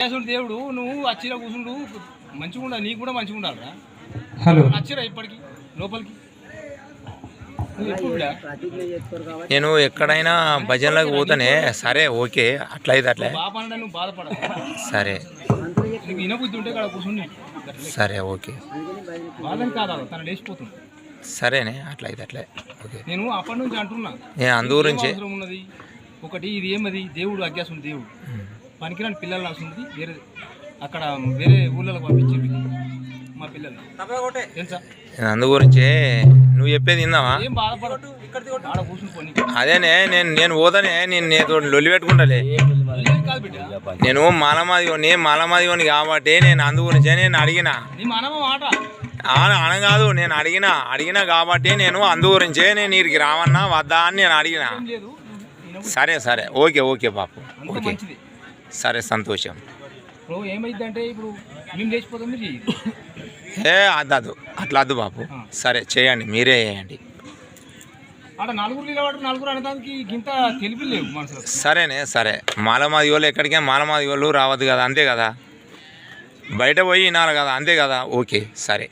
దేవుడు నువ్వు అచ్చిరా కూర్చుండు మంచిగా ఉండాలి, నీకు కూడా మంచిగా ఉండాలిరా. హలో అచ్చిరా ఇప్పటికి లోపలికి నేను ఎక్కడైనా భజనలకు పోతానే. సరే ఓకే, అట్లయితే అట్లే బాప నువ్వు బాధపడ. సరే నీకు వినబుద్ధి ఉంటే ఇక్కడ కూర్చుని సరే ఓకే బాధని కాదా తను లేచిపోతుంది. సరేనే, అట్లయితే అట్లే ఓకే. నేను అప్పటి నుంచి అంటున్నా నేను అందు గురించి అవసరం ఉన్నది ఒకటి. ఇది ఏమది దేవుడు అజ్ఞాసం, దేవుడు పనికిరాని పిల్లలు రాస్తుంది. వేరే అక్కడ వేరే ఊళ్ళలో పంపించింది మా పిల్లలు తెలుసా. నేను అందు గురించి నువ్వు చెప్పేది విందావా? ఏం బాధపడదు, ఆడ కూర్చుని పోనీ. అదేనే నేను పోతానే, నేను నేతో లొల్లి పెట్టుకుంటాలే. కాదు బిడ్డ, నేను మాలమాదివని కాబట్టి నేను అందు గురించే నేను అడిగిన. నీ మనమ మాట అనగాదు, నేను అడిగినా కాబట్టి నేను అందు గురించే నేను వీరికి రావన్నా వద్దా అని నేను అడిగిన. ఏం లేదు. సరే సరే ఓకే ఓకే బాపు, అంత ఓకే మంచిది. సరే సంతోషం. ఇప్పుడు ఏమైందంటే ఇప్పుడు మేము లేచిపోతాం, మీరు చెయ్యి. అద్దు అట్లా వద్దు బాపు. సరే చేయండి, మీరే చేయండి. ఆడ నలుగురు నిలబడి నలుగురు అనడానికి ఇంత తెలిపి లేవు మనసులో. సరేనే సరే, మాలమాది వాళ్ళు ఎక్కడికే మాలమాది వాళ్ళు రావద్దు కదా, అంతే కదా. బయట పోయి వినాలి కదా, అంతే కదా. ఓకే సరే.